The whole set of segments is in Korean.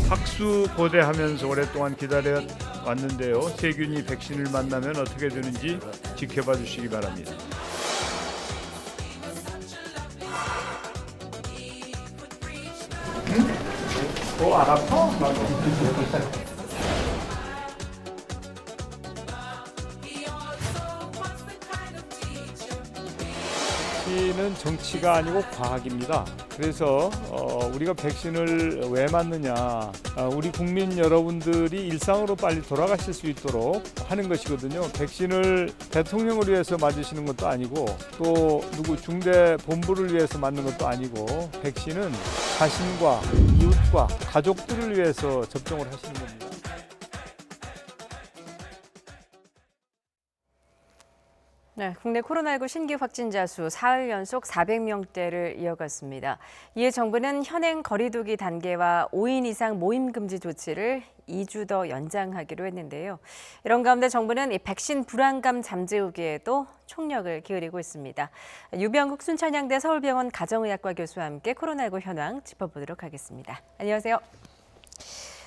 학수 고대하면서 오랫동안 기다려 왔는데요. 세균이 백신을 만나면 어떻게 되는지 지켜봐 주시기 바랍니다. 안 아파? 백신은 정치가 아니고 과학입니다. 그래서 우리가 백신을 왜 맞느냐, 우리 국민 여러분들이 일상으로 빨리 돌아가실 수 있도록 하는 것이거든요. 백신을 대통령을 위해서 맞으시는 것도 아니고 또 누구 중대 본부를 위해서 맞는 것도 아니고 백신은 자신과 이웃과 가족들을 위해서 접종을 하시는 겁니다. 네, 국내 코로나19 신규 확진자 수 사흘 연속 400명대를 이어갔습니다. 이에 정부는 현행 거리두기 단계와 5인 이상 모임 금지 조치를 2주 더 연장하기로 했는데요. 이런 가운데 정부는 이 백신 불안감 잠재우기에도 총력을 기울이고 있습니다. 유병국 순천향대 서울병원 가정의학과 교수와 함께 코로나19 현황 짚어보도록 하겠습니다. 안녕하세요.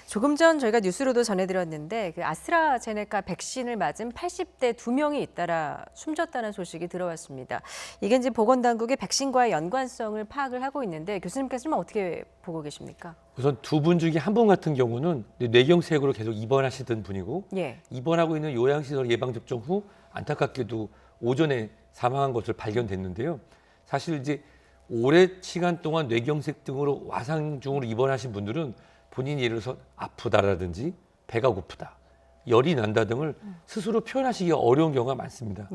조금 전 저희가 뉴스로도 전해드렸는데 그 아스트라제네카 백신을 맞은 80대 2명이 잇따라 숨졌다는 소식이 들어왔습니다. 이게 이제 보건당국이 백신과의 연관성을 파악을 하고 있는데 교수님께서는 어떻게 보고 계십니까? 우선 두 분 중에 한 분 같은 경우는 뇌경색으로 계속 입원하시던 분이고 입원하고 있는 요양시설 예방접종 후 안타깝게도 오전에 사망한 것을 발견됐는데요. 사실 이제 오랜 시간 동안 뇌경색 등으로 와상 중으로 입원하신 분들은 본인이 예를 들어서 아프다라든지 배가 고프다, 열이 난다 등을 스스로 표현하시기가 어려운 경우가 많습니다.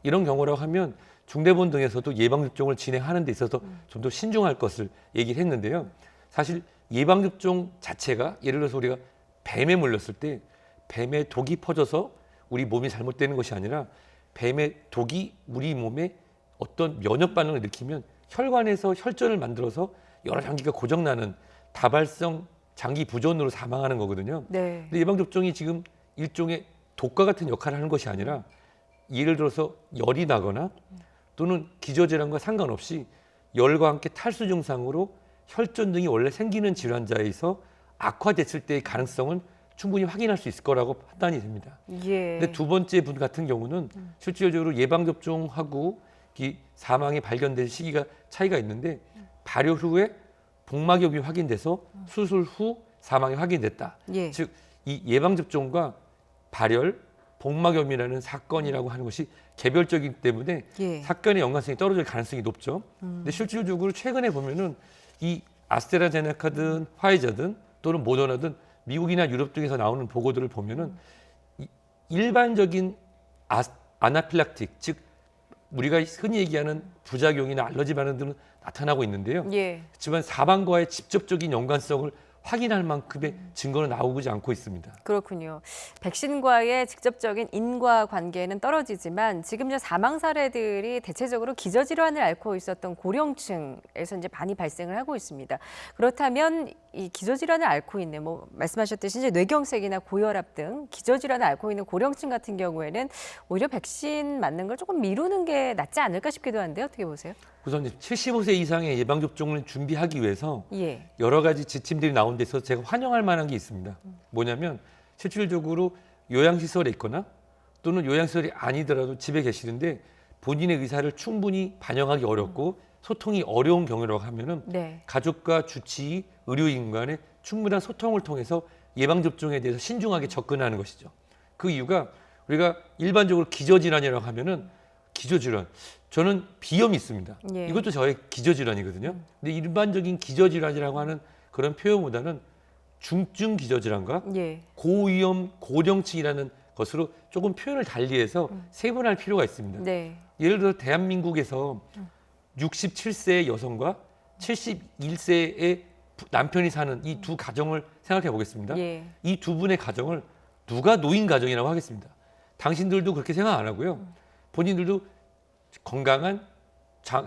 이런 경우라고 하면 중대본 등에서도 예방접종을 진행하는 데 있어서 좀 더 신중할 것을 얘기를 했는데요. 사실 예방접종 자체가 예를 들어서 우리가 뱀에 물렸을 때 뱀의 독이 퍼져서 우리 몸이 잘못되는 것이 아니라 뱀의 독이 우리 몸에 어떤 면역 반응을 일으키면 혈관에서 혈전을 만들어서 여러 장기가 고장나는 다발성 장기 부전으로 사망하는 거거든요. 근데 예방접종이 지금 일종의 독과 같은 역할을 하는 것이 아니라 예를 들어서 열이 나거나 또는 기저질환과 상관없이 열과 함께 탈수 증상으로 혈전 등이 원래 생기는 질환자에서 악화됐을 때의 가능성은 충분히 확인할 수 있을 거라고 판단이 됩니다. 근데 두 번째 분 같은 경우는 실질적으로 예방접종하고 이 사망이 발견된 시기가 차이가 있는데 발효 후에 복막염이 확인돼서 수술 후 사망이 확인됐다. 즉, 이 예방접종과 발열, 복막염이라는 사건이라고 하는 것이 개별적이기 때문에 사건의 연관성이 떨어질 가능성이 높죠. 근데 실질적으로 최근에 보면은 이 아스트라제네카든 화이자든 또는 모더나든 미국이나 유럽 등에서 나오는 보고들을 보면은 일반적인 아나필락틱, 즉 우리가 흔히 얘기하는 부작용이나 알러지 반응들은 나타나고 있는데요. 하지만 사망과의 직접적인 연관성을 확인할 만큼의 증거는 나오지 않고 있습니다. 그렇군요. 백신과의 직접적인 인과관계는 떨어지지만 지금 이제 사망 사례들이 대체적으로 기저질환을 앓고 있었던 고령층에서 이제 많이 발생을 하고 있습니다. 그렇다면 이 기저질환을 앓고 있는 말씀하셨듯이 이제 뇌경색이나 고혈압 등 기저질환을 앓고 있는 고령층 같은 경우에는 오히려 백신 맞는 걸 조금 미루는 게 낫지 않을까 싶기도 한데 어떻게 보세요? 우선 75세 이상의 예방접종을 준비하기 위해서 여러 가지 지침들이 나온 데서 제가 환영할 만한 게 있습니다. 뭐냐면 실질적으로 요양시설에 있거나 또는 요양시설이 아니더라도 집에 계시는데 본인의 의사를 충분히 반영하기 어렵고 소통이 어려운 경우라고 하면은 가족과 주치의, 의료인 간의 충분한 소통을 통해서 예방접종에 대해서 신중하게 접근하는 것이죠. 그 이유가 우리가 일반적으로 기저질환이라고 하면은 기저질환, 저는 비염이 있습니다. 이것도 저의 기저질환이거든요. 근데 일반적인 기저질환이라고 하는 그런 표현보다는 중증 기저질환과 고위험 고령층이라는 것으로 조금 표현을 달리해서 세분할 필요가 있습니다. 예를 들어 대한민국에서 67세의 여성과 71세의 남편이 사는 이 두 가정을 생각해 보겠습니다. 이 두 분의 가정을 누가 노인 가정이라고 하겠습니다. 당신들도 그렇게 생각 안 하고요. 본인들도 건강한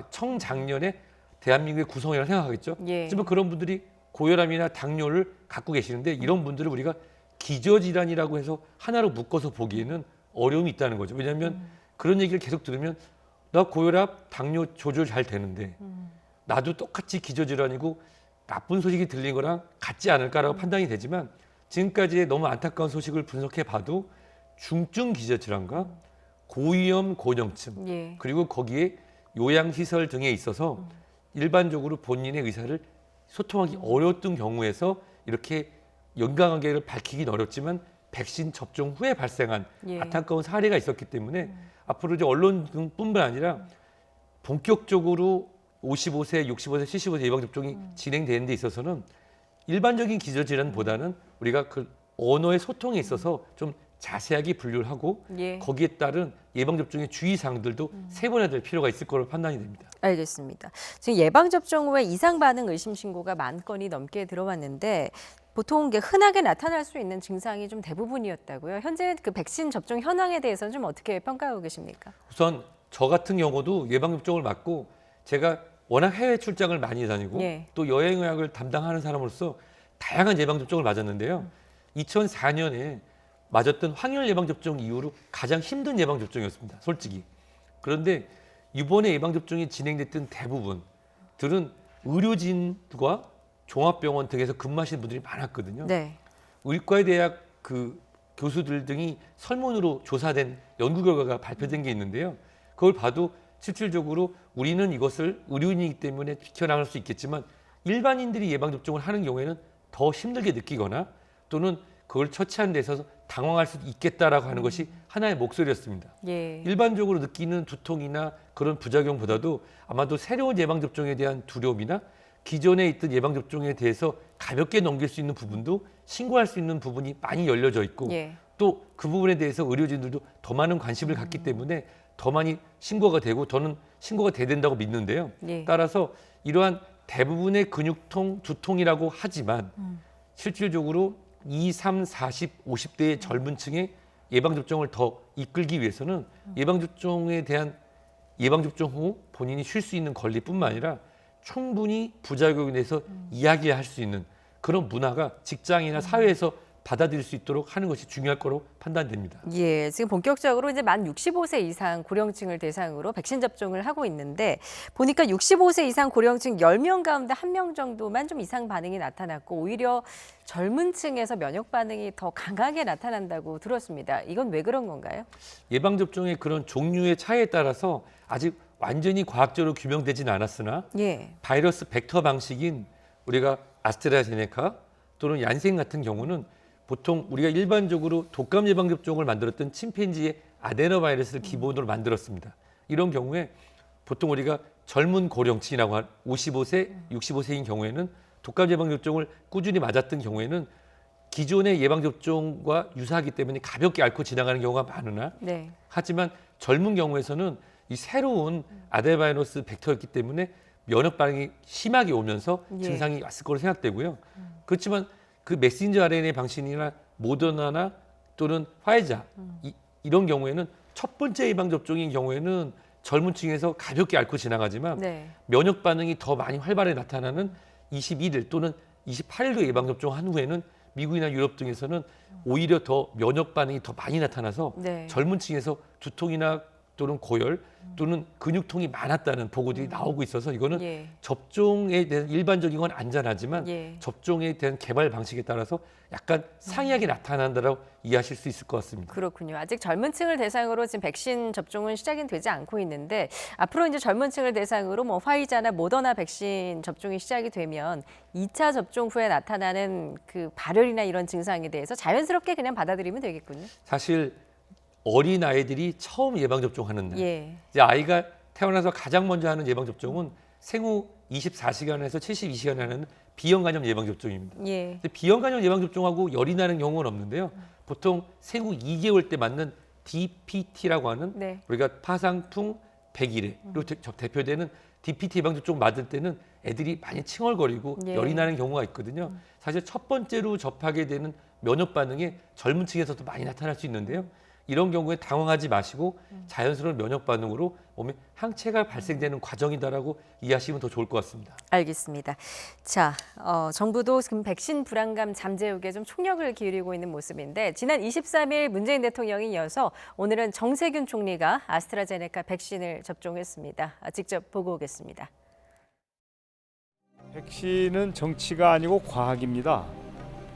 청장년의 대한민국의 구성이라고 생각하겠죠. 하지만 그런 분들이 고혈압이나 당뇨를 갖고 계시는데 이런 분들을 우리가 기저질환이라고 해서 하나로 묶어서 보기에는 어려움이 있다는 거죠. 왜냐하면 그런 얘기를 계속 들으면 나 고혈압, 당뇨 조절 잘 되는데 나도 똑같이 기저질환이고 나쁜 소식이 들린 거랑 같지 않을까라고 판단이 되지만 지금까지의 너무 안타까운 소식을 분석해 봐도 중증 기저질환과 고위험 고령층 예. 그리고 거기에 요양시설 등에 있어서 일반적으로 본인의 의사를 소통하기 어려웠던 경우에서 이렇게 연관관계를 밝히긴 어렵지만 백신 접종 후에 발생한 예. 안타까운 사례가 있었기 때문에 앞으로 이제 언론뿐만 아니라 본격적으로 55세, 65세, 75세 예방접종이 진행되는 데 있어서는 일반적인 기저질환보다는 우리가 그 언어의 소통에 있어서 좀 자세하게 분류를 하고 예. 거기에 따른 예방접종의 주의사항들도 세분화될 될 필요가 있을 거로 판단이 됩니다. 알겠습니다. 지금 예방접종 후에 이상 반응 의심 신고가 10,000건이 넘게 들어왔는데 보통 흔하게 나타날 수 있는 증상이 좀 대부분이었다고요. 현재 그 백신 접종 현황에 대해서는 좀 어떻게 평가하고 계십니까? 우선 저 같은 경우도 예방접종을 맞고 제가 워낙 해외 출장을 많이 다니고 예. 또 여행의학을 담당하는 사람으로서 다양한 예방접종을 맞았는데요. 2004년에 맞았던 확률 예방접종 이후로 가장 힘든 예방접종이었습니다. 솔직히. 그런데 이번에 예방접종이 진행됐던 대부분들은 의료진과 종합병원 등에서 근무하시는 분들이 많았거든요. 네. 의과의 대학 그 교수들 등이 설문으로 조사된 연구 결과가 발표된 게 있는데요. 그걸 봐도 실질적으로 우리는 이것을 의료인이기 때문에 지켜나갈 수 있겠지만 일반인들이 예방접종을 하는 경우에는 더 힘들게 느끼거나 또는 그걸 처치하는 데 있어서 당황할 수 있겠다라고 하는 것이 하나의 목소리였습니다. 예. 일반적으로 느끼는 두통이나 그런 부작용보다도 아마도 새로운 예방접종에 대한 두려움이나 기존에 있던 예방접종에 대해서 가볍게 넘길 수 있는 부분도 신고할 수 있는 부분이 많이 열려져 있고 예. 또 그 부분에 대해서 의료진들도 더 많은 관심을 갖기 때문에 더 많이 신고가 되고 저는 신고가 돼야 된다고 믿는데요. 예. 따라서 이러한 대부분의 근육통, 두통이라고 하지만 실질적으로 20, 30, 40, 50대의 젊은 층의 예방접종을 더 이끌기 위해서는 예방접종에 대한 예방접종 후 본인이 쉴 수 있는 권리뿐만 아니라 충분히 부작용에 대해서 이야기할 수 있는 그런 문화가 직장이나 사회에서 받아들일 수 있도록 하는 것이 중요할 거로 판단됩니다. 예, 지금 본격적으로 이제 만 65세 이상 고령층을 대상으로 백신 접종을 하고 있는데 보니까 65세 이상 고령층 10명 가운데 1명 정도만 좀 이상 반응이 나타났고 오히려 젊은 층에서 면역 반응이 더 강하게 나타난다고 들었습니다. 이건 왜 그런 건가요? 예방접종의 그런 종류의 차이에 따라서 아직 완전히 과학적으로 규명되진 않았으나 예. 바이러스 벡터 방식인 우리가 아스트라제네카 또는 얀센 같은 경우는 보통 우리가 일반적으로 독감 예방접종을 만들었던 침팬지의 아데노바이러스를 기본으로 만들었습니다. 이런 경우에 보통 우리가 젊은 고령층이라고 한 55세, 65세인 경우에는 독감 예방접종을 꾸준히 맞았던 경우에는 기존의 예방접종과 유사하기 때문에 가볍게 앓고 지나가는 경우가 많으나 네. 하지만 젊은 경우에서는 이 새로운 아데노바이러스 벡터였기 때문에 면역 반응이 심하게 오면서 예. 증상이 왔을 거로 생각되고요. 그렇지만 그 메신저 RNA 방식이나 모더나나 또는 화이자 이런 경우에는 첫 번째 예방 접종인 경우에는 젊은 층에서 가볍게 앓고 지나가지만 네. 면역 반응이 더 많이 활발하게 나타나는 21일 또는 28일도 예방 접종한 후에는 미국이나 유럽 등에서는 오히려 더 면역 반응이 더 많이 나타나서 네. 젊은 층에서 두통이나 또는 고열 또는 근육통이 많았다는 보고들이 나오고 있어서 이거는 예. 접종에 대한 일반적인 건 안전하지만 예. 접종에 대한 개발 방식에 따라서 약간 상이하게 나타난다고 이해하실 수 있을 것 같습니다. 그렇군요. 아직 젊은 층을 대상으로 지금 백신 접종은 시작이 되지 않고 있는데 앞으로 이제 젊은 층을 대상으로 뭐 화이자나 모더나 백신 접종이 시작이 되면 2차 접종 후에 나타나는 그 발열이나 이런 증상에 대해서 자연스럽게 그냥 받아들이면 되겠군요. 사실 어린 아이들이 처음 예방 접종하는 날, 예. 이제 아이가 태어나서 가장 먼저 하는 예방 접종은 생후 24시간에서 72시간에 하는 비형 간염 예방 접종입니다. 예. 비형 간염 예방 접종하고 열이 나는 경우는 없는데요. 보통 생후 2개월 때 맞는 DPT라고 하는 네. 우리가 파상풍 100일에로 대표되는 DPT 예방 접종 맞을 때는 애들이 많이 칭얼거리고 예. 열이 나는 경우가 있거든요. 사실 첫 번째로 접하게 되는 면역 반응이 젊은 층에서도 많이 나타날 수 있는데요. 이런 경우에 당황하지 마시고 자연스러운 면역 반응으로 몸에 항체가 발생되는 과정이다라고 이해하시면 더 좋을 것 같습니다. 알겠습니다. 자, 정부도 지금 백신 불안감 잠재우기에 좀 총력을 기울이고 있는 모습인데 지난 23일 문재인 대통령이 이어서 오늘은 정세균 총리가 아스트라제네카 백신을 접종했습니다. 직접 보고 오겠습니다. 백신은 정치가 아니고 과학입니다.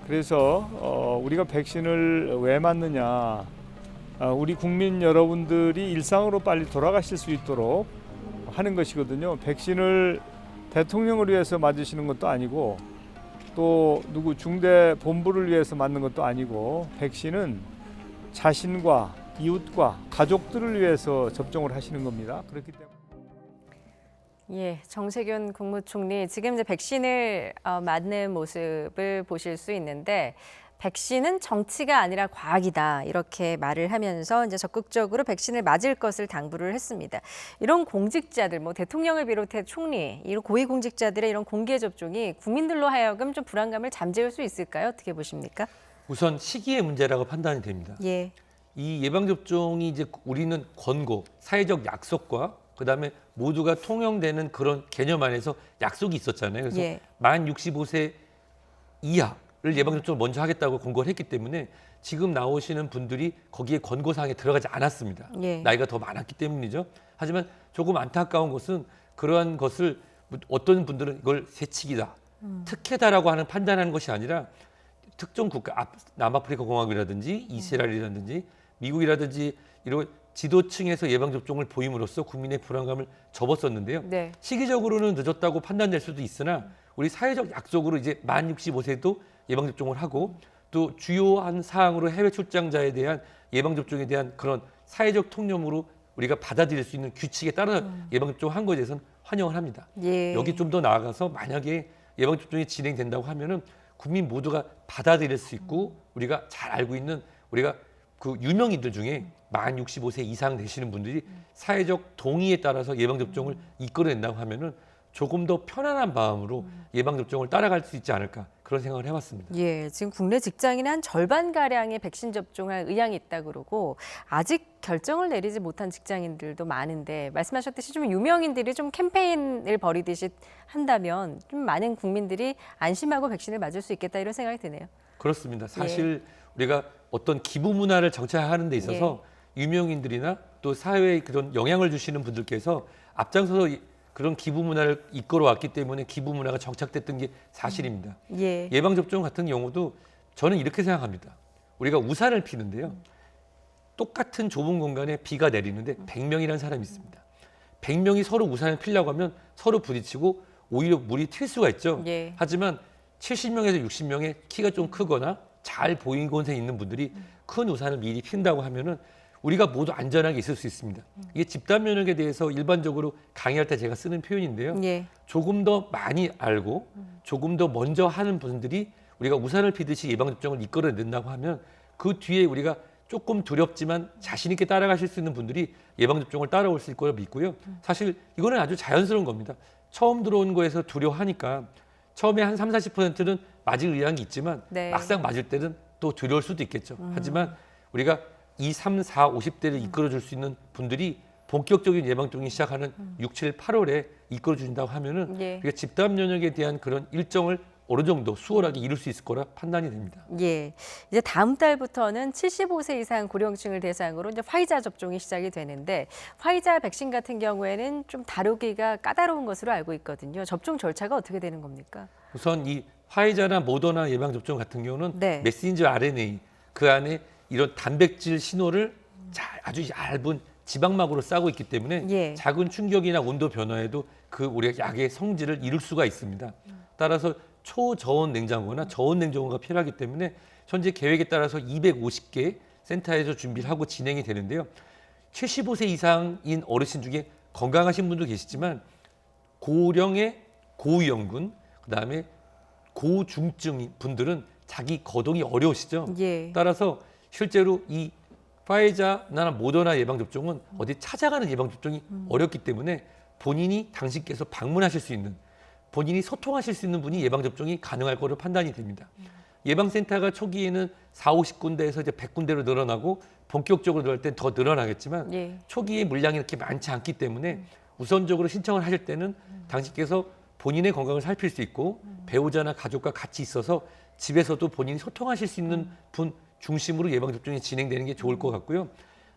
그래서 우리가 백신을 왜 맞느냐, 우리 국민 여러분들이 일상으로 빨리 돌아가실 수 있도록 하는 것이거든요. 백신을 대통령을 위해서 맞으시는 것도 아니고 또 누구 중대 본부를 위해서 맞는 것도 아니고 백신은 자신과 이웃과 가족들을 위해서 접종을 하시는 겁니다. 그렇기 때문에 예, 정세균 국무총리 지금 이제 백신을 맞는 모습을 보실 수 있는데 백신은 정치가 아니라 과학이다 이렇게 말을 하면서 이제 적극적으로 백신을 맞을 것을 당부를 했습니다. 이런 공직자들, 뭐 대통령을 비롯해 총리, 이런 고위공직자들의 이런 공개 접종이 국민들로 하여금 좀 불안감을 잠재울 수 있을까요? 어떻게 보십니까? 우선 시기의 문제라고 판단이 됩니다. 예. 이 예방접종이 이제 우리는 권고, 사회적 약속과 그다음에 모두가 통용되는 그런 개념 안에서 약속이 있었잖아요. 그래서 예. 만 65세 이하를 예방접종을 먼저 하겠다고 권고를 했기 때문에 지금 나오시는 분들이 거기에 권고사항에 들어가지 않았습니다. 예. 나이가 더 많았기 때문이죠. 하지만 조금 안타까운 것은 그러한 것을 어떤 분들은 이걸 세칙이다, 특혜다라고 하는 판단하는 것이 아니라 특정 국가, 남아프리카 공화국이라든지 이스라엘이라든지 미국이라든지 이런 지도층에서 예방접종을 보임으로써 국민의 불안감을 접었었는데요. 네. 시기적으로는 늦었다고 판단될 수도 있으나 우리 사회적 약속으로 이제 만 65세도 예방접종을 하고 또 주요한 사항으로 해외 출장자에 대한 예방접종에 대한 그런 사회적 통념으로 우리가 받아들일 수 있는 규칙에 따라 예방접종을 한 것에 대해서는 환영을 합니다. 예. 여기 좀 더 나아가서 만약에 예방접종이 진행된다고 하면은 국민 모두가 받아들일 수 있고 우리가 잘 알고 있는 우리가 그 유명인들 중에 만 65세 이상 되시는 분들이 사회적 동의에 따라서 예방접종을 이끌어낸다고 하면은 조금 더 편안한 마음으로 예방접종을 따라갈 수 있지 않을까 그런 생각을 해봤습니다. 예, 지금 국내 직장인 한 절반가량의 백신 접종할 의향이 있다 그러고 아직 결정을 내리지 못한 직장인들도 많은데 말씀하셨듯이 좀 유명인들이 좀 캠페인을 벌이듯이 한다면 좀 많은 국민들이 안심하고 백신을 맞을 수 있겠다 이런 생각이 드네요. 그렇습니다. 사실 우리가 어떤 기부 문화를 정착하는 데 있어서 유명인들이나 또 사회에 그런 영향을 주시는 분들께서 앞장서서 그런 기부 문화를 이끌어 왔기 때문에 기부 문화가 정착됐던 게 사실입니다. 예방접종 같은 경우도 저는 이렇게 생각합니다. 우리가 우산을 피는데요. 똑같은 좁은 공간에 비가 내리는데 100명이라는 사람이 있습니다. 100명이 서로 우산을 피려고 하면 서로 부딪히고 오히려 물이 튈 수가 있죠. 하지만 70명에서 60명의 키가 좀 크거나 잘 보이는 곳에 있는 분들이 큰 우산을 미리 핀다고 하면은 우리가 모두 안전하게 있을 수 있습니다. 이게 집단 면역에 대해서 일반적으로 강의할 때 제가 쓰는 표현인데요. 조금 더 많이 알고 조금 더 먼저 하는 분들이 우리가 우산을 피듯이 예방접종을 이끌어낸다고 하면 그 뒤에 우리가 조금 두렵지만 자신 있게 따라가실 수 있는 분들이 예방접종을 따라올 수 있을 거라 믿고요. 사실 이거는 아주 자연스러운 겁니다. 처음 들어온 거에서 두려워하니까 처음에 한 30~40%는 맞을 의향이 있지만 막상 맞을 때는 또 두려울 수도 있겠죠. 하지만 우리가 2, 3, 4, 50대를 이끌어줄 수 있는 분들이 본격적인 예방접종이 시작하는 6, 7, 8월에 이끌어준다고 하면은 우리가 집단 면역에 대한 그런 일정을 어느 정도 수월하게 이룰 수 있을 거라 판단이 됩니다. 이제 다음 달부터는 75세 이상 고령층을 대상으로 이제 화이자 접종이 시작이 되는데 화이자 백신 같은 경우에는 좀 다루기가 까다로운 것으로 알고 있거든요. 접종 절차가 어떻게 되는 겁니까? 우선 이 화이자나 모더나 예방접종 같은 경우는 메신저 RNA 그 안에 이런 단백질 신호를 아주 얇은 지방막으로 싸고 있기 때문에 작은 충격이나 온도 변화에도 그 우리가 약의 성질을 잃을 수가 있습니다. 따라서 초저온 냉장고나 저온 냉장고가 필요하기 때문에 현재 계획에 따라서 250개 센터에서 준비를 하고 진행이 되는데요. 75세 이상인 어르신 중에 건강하신 분도 계시지만 고령의 고위험군, 그다음에 고중증 분들은 자기 거동이 어려우시죠. 따라서 실제로 이 화이자나 모더나 예방접종은 어디 찾아가는 예방접종이 어렵기 때문에 본인이 당신께서 방문하실 수 있는, 본인이 소통하실 수 있는 분이 예방접종이 가능할 거로 판단이 됩니다. 예방센터가 초기에는 4, 50군데에서 이제 100군데로 늘어나고 본격적으로 늘어날 땐 더 늘어나겠지만 예. 초기에 물량이 이렇게 많지 않기 때문에 우선적으로 신청을 하실 때는 당신께서 본인의 건강을 살필 수 있고 배우자나 가족과 같이 있어서 집에서도 본인이 소통하실 수 있는 분 중심으로 예방접종이 진행되는 게 좋을 것 같고요.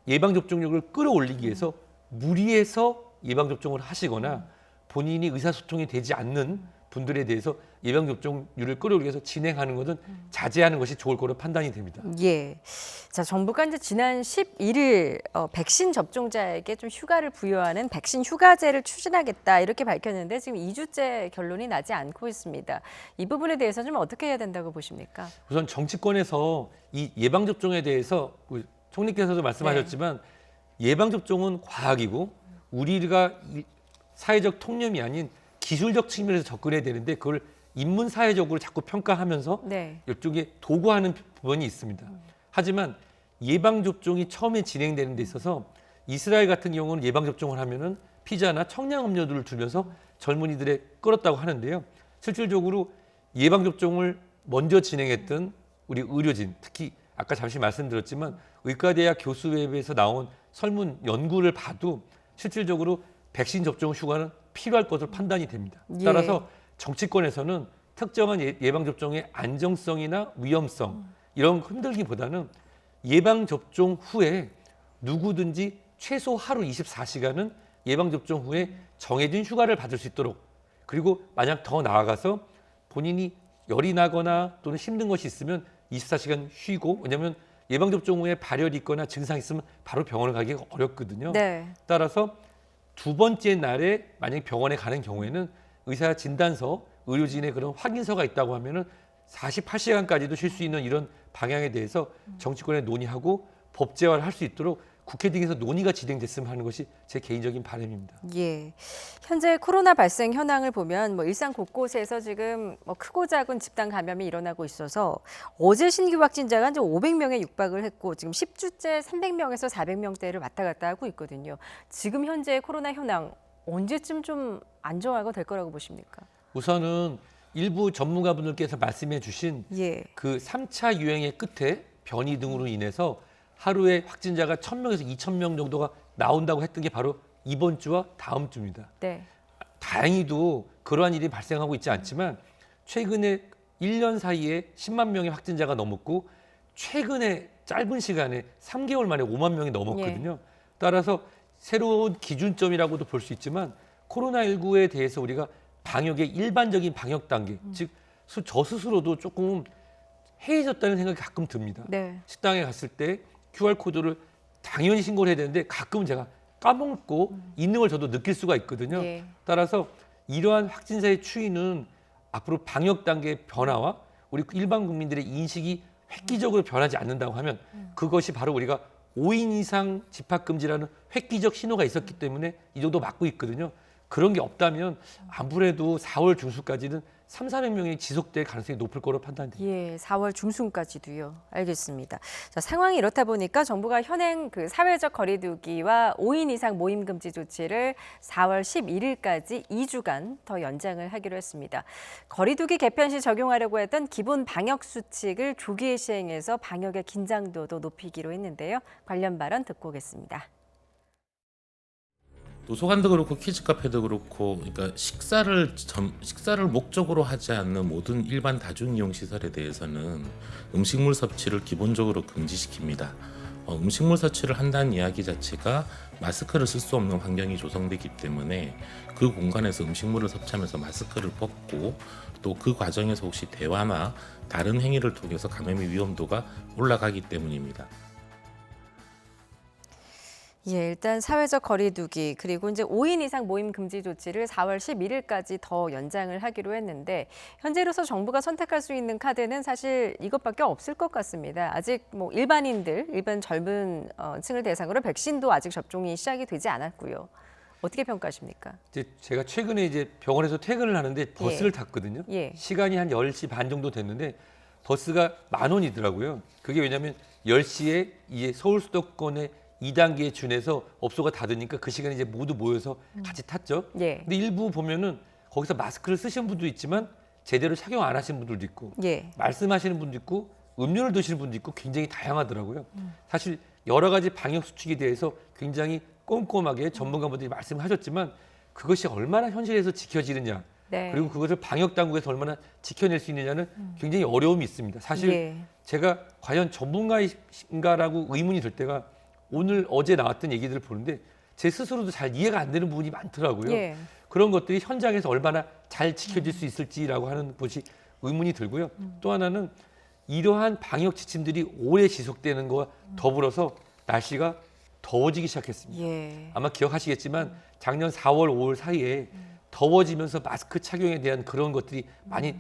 예방접종률을 끌어올리기 위해서 무리해서 예방접종을 하시거나 본인이 의사소통이 되지 않는 분들에 대해서 예방접종률을 끌어올리기 위해서 진행하는 것은 자제하는 것이 좋을 거로 판단이 됩니다. 예. 자, 정부가 이제 지난 11일 백신 접종자에게 좀 휴가를 부여하는 백신 휴가제를 추진하겠다 이렇게 밝혔는데 지금 2주째 결론이 나지 않고 있습니다. 이 부분에 대해서 좀 어떻게 해야 된다고 보십니까? 우선 정치권에서 이 예방접종에 대해서 우리 총리께서도 말씀하셨지만 예방접종은 과학이고 우리가 사회적 통념이 아닌 기술적 측면에서 접근해야 되는데 그걸 인문사회적으로 자꾸 평가하면서 이쪽에 도구하는 부분이 있습니다. 하지만 예방접종이 처음에 진행되는 데 있어서 이스라엘 같은 경우는 예방접종을 하면은 피자나 청량음료들을 주면서 젊은이들에 끌었다고 하는데요. 실질적으로 예방접종을 먼저 진행했던 우리 의료진, 특히 아까 잠시 말씀드렸지만 의과대학 교수회에서 나온 설문 연구를 봐도 실질적으로 백신 접종 휴가는 필요할 것으로 판단이 됩니다. 따라서 정치권에서는 특정한 예방접종의 안정성이나 위험성 이런 흔들기보다는 예방접종 후에 누구든지 최소 하루 24시간은 예방접종 후에 정해진 휴가를 받을 수 있도록 그리고 만약 더 나아가서 본인이 열이 나거나 또는 힘든 것이 있으면 24시간 쉬고 왜냐하면 예방접종 후에 발열이 있거나 증상이 있으면 바로 병원을 가기가 어렵거든요. 따라서 두 번째 날에 만약 병원에 가는 경우에는 의사 진단서, 의료진의 그런 확인서가 있다고 하면은 48시간까지도 쉴 수 있는 이런 방향에 대해서 정치권에 논의하고 법제화를 할 수 있도록 국회 등에서 논의가 진행됐으면 하는 것이 제 개인적인 바람입니다. 예. 현재 코로나 발생 현황을 보면 일상 곳곳에서 지금 크고 작은 집단 감염이 일어나고 있어서 어제 신규 확진자가 이제 500명에 육박을 했고 지금 10주째 300명에서 400명대를 왔다 갔다 하고 있거든요. 지금 현재 코로나 현황 언제쯤 좀 안정화가 될 거라고 보십니까? 우선은 일부 전문가분들께서 말씀해 주신 그 3차 유행의 끝에 변이 등으로 인해서 하루에 확진자가 1,000명에서 2,000명 정도가 나온다고 했던 게 바로 이번 주와 다음 주입니다. 다행히도 그러한 일이 발생하고 있지 않지만 최근에 1년 사이에 10만 명의 확진자가 넘었고 최근에 짧은 시간에 3개월 만에 5만 명이 넘었거든요. 따라서 새로운 기준점이라고도 볼 수 있지만 코로나19에 대해서 우리가 방역의 일반적인 방역 단계, 즉 저 스스로도 조금 해이해졌다는 생각이 가끔 듭니다. 식당에 갔을 때 QR코드를 당연히 신고를 해야 되는데 가끔은 제가 까먹고 있는 걸 저도 느낄 수가 있거든요. 따라서 이러한 확진자의 추이는 앞으로 방역 단계의 변화와 우리 일반 국민들의 인식이 획기적으로 변하지 않는다고 하면 그것이 바로 우리가 5인 이상 집합금지라는 획기적 신호가 있었기 때문에 이 정도 막고 있거든요. 그런 게 없다면 아무래도 4월 중순까지는 300~400명이 지속될 가능성이 높을 거로 판단됩니다. 4월 중순까지도요. 알겠습니다. 자, 상황이 이렇다 보니까 정부가 현행 그 사회적 거리두기와 5인 이상 모임 금지 조치를 4월 11일까지 2주간 더 연장을 하기로 했습니다. 거리두기 개편 시 적용하려고 했던 기본 방역 수칙을 조기에 시행해서 방역의 긴장도도 높이기로 했는데요. 관련 발언 듣고 오겠습니다. 도서관도 그렇고 키즈카페도 그렇고, 그러니까 식사를 목적으로 하지 않는 모든 일반 다중이용 시설에 대해서는 음식물 섭취를 기본적으로 금지시킵니다. 음식물 섭취를 한다는 이야기 자체가 마스크를 쓸 수 없는 환경이 조성되기 때문에 그 공간에서 음식물을 섭취하면서 마스크를 벗고 또 그 과정에서 혹시 대화나 다른 행위를 통해서 감염의 위험도가 올라가기 때문입니다. 일단 사회적 거리두기 그리고 이제 5인 이상 모임 금지 조치를 4월 11일까지 더 연장을 하기로 했는데 현재로서 정부가 선택할 수 있는 카드는 사실 이것밖에 없을 것 같습니다. 아직 일반 젊은 층을 대상으로 백신도 아직 접종이 시작이 되지 않았고요. 어떻게 평가하십니까? 제가 최근에 병원에서 퇴근을 하는데 버스를 탔거든요. 시간이 한 10시 반 정도 됐는데 버스가 10,000원이더라고요. 그게 왜냐하면 10시에 이제 서울 수도권의 2단계에 준해서 업소가 닫으니까 그 시간에 이제 모두 모여서 같이 탔죠. 근데 일부 보면은 거기서 마스크를 쓰신 분도 있지만 제대로 착용 안 하시는 분들도 있고 예. 말씀하시는 분도 있고 음료를 드시는 분도 있고 굉장히 다양하더라고요. 사실 여러 가지 방역 수칙에 대해서 굉장히 꼼꼼하게 전문가분들이 말씀하셨지만 그것이 얼마나 현실에서 지켜지느냐 네. 그리고 그것을 방역 당국에서 얼마나 지켜낼 수 있느냐는 굉장히 어려움이 있습니다. 사실 예. 제가 과연 전문가인가라고 의문이 들 때가 오늘 어제 나왔던 얘기들을 보는데 제 스스로도 잘 이해가 안 되는 부분이 많더라고요. 예. 그런 것들이 현장에서 얼마나 잘 지켜질 수 있을지라고 하는 것이 의문이 들고요. 또 하나는 이러한 방역 지침들이 오래 지속되는 것과 더불어서 날씨가 더워지기 시작했습니다. 예. 아마 기억하시겠지만 작년 4월, 5월 사이에 더워지면서 마스크 착용에 대한 그런 것들이 많이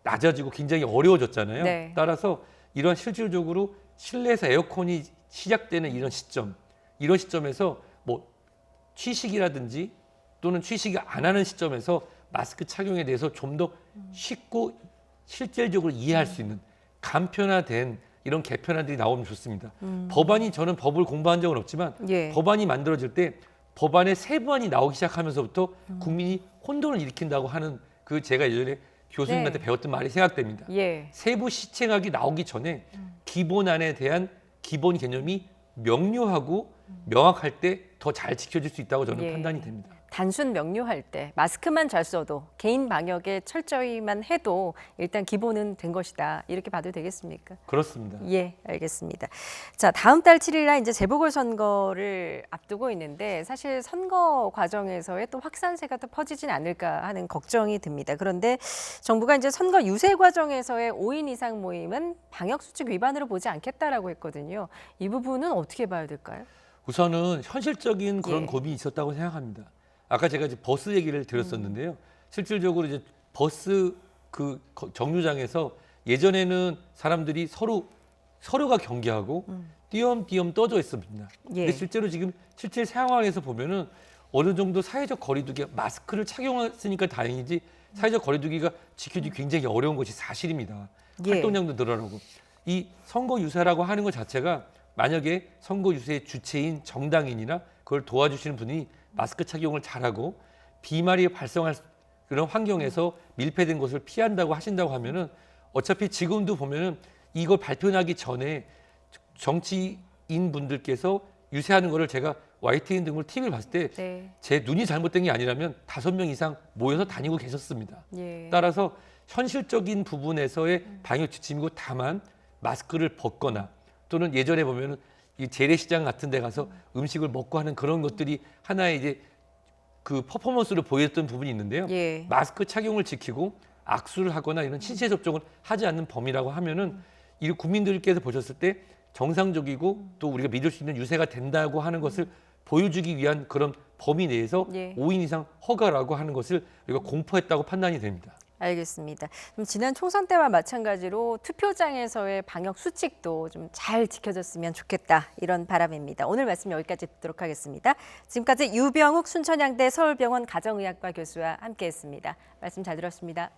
낮아지고 굉장히 어려워졌잖아요. 네. 따라서 이런 실질적으로 실내에서 에어컨이 시작되는 이런 시점에서 뭐 취식이라든지 또는 취식이 안 하는 시점에서 마스크 착용에 대해서 좀 더 쉽고 실질적으로 이해할 수 있는 간편화된 이런 개편안들이 나오면 좋습니다. 법안이 저는 법을 공부한 적은 없지만 예. 법안이 만들어질 때 법안의 세부안이 나오기 시작하면서부터 국민이 혼돈을 일으킨다고 하는 그 제가 예전에 교수님한테 네. 배웠던 말이 생각됩니다. 예. 세부 시행학이 나오기 전에 기본안에 대한 기본 개념이 명료하고 명확할 때 더 잘 지켜질 수 있다고 저는 예. 판단이 됩니다. 단순 명료할 때 마스크만 잘 써도 개인 방역에 철저히만 해도 일단 기본은 된 것이다. 이렇게 봐도 되겠습니까? 그렇습니다. 예, 알겠습니다. 자, 다음 달 7일 날 이제 재보궐선거를 앞두고 있는데 사실 선거 과정에서의 또 확산세가 또 퍼지진 않을까 하는 걱정이 듭니다. 그런데 정부가 이제 선거 유세 과정에서의 5인 이상 모임은 방역 수칙 위반으로 보지 않겠다라고 했거든요. 이 부분은 어떻게 봐야 될까요? 우선은 현실적인 그런 예. 고민이 있었다고 생각합니다. 아까 제가 이제 버스 얘기를 드렸었는데요. 실질적으로 이제 버스 그 정류장에서 예전에는 사람들이 서로가 경계하고 띄엄띄엄 떠져 있습니다. 예. 근데 실제로 지금 실제 상황에서 보면은 어느 정도 사회적 거리두기 마스크를 착용했으니까 다행이지 사회적 거리두기가 지키기 굉장히 어려운 것이 사실입니다. 예. 활동량도 늘어나고 이 선거 유세라고 하는 것 자체가 만약에 선거 유세의 주체인 정당인이나 그걸 도와주시는 분이 마스크 착용을 잘하고 비말이 발생할 그런 환경에서 밀폐된 것을 피한다고 하신다고 하면은 어차피 지금도 보면은 이걸 발표하기 전에 정치인 분들께서 유세하는 거를 제가 YTN 등을 TV를 봤을 때 제 눈이 잘못된 게 아니라면 5명 이상 모여서 다니고 계셨습니다. 예. 따라서 현실적인 부분에서의 방역 지침이고 다만 마스크를 벗거나 또는 예전에 보면은 이 재래시장 같은 데 가서 음식을 먹고 하는 그런 것들이 하나의 이제 그 퍼포먼스로 보였던 부분이 있는데요. 예. 마스크 착용을 지키고 악수를 하거나 이런 신체 접촉을 하지 않는 범위라고 하면은 이 국민들께서 보셨을 때 정상적이고 또 우리가 믿을 수 있는 유세가 된다고 하는 것을 보여주기 위한 그런 범위 내에서 예. 5인 이상 허가라고 하는 것을 우리가 공포했다고 판단이 됩니다. 알겠습니다. 그럼 지난 총선 때와 마찬가지로 투표장에서의 방역 수칙도 좀 잘 지켜졌으면 좋겠다 이런 바람입니다. 오늘 말씀 여기까지 듣도록 하겠습니다. 지금까지 유병욱 순천향대 서울병원 가정의학과 교수와 함께했습니다. 말씀 잘 들었습니다.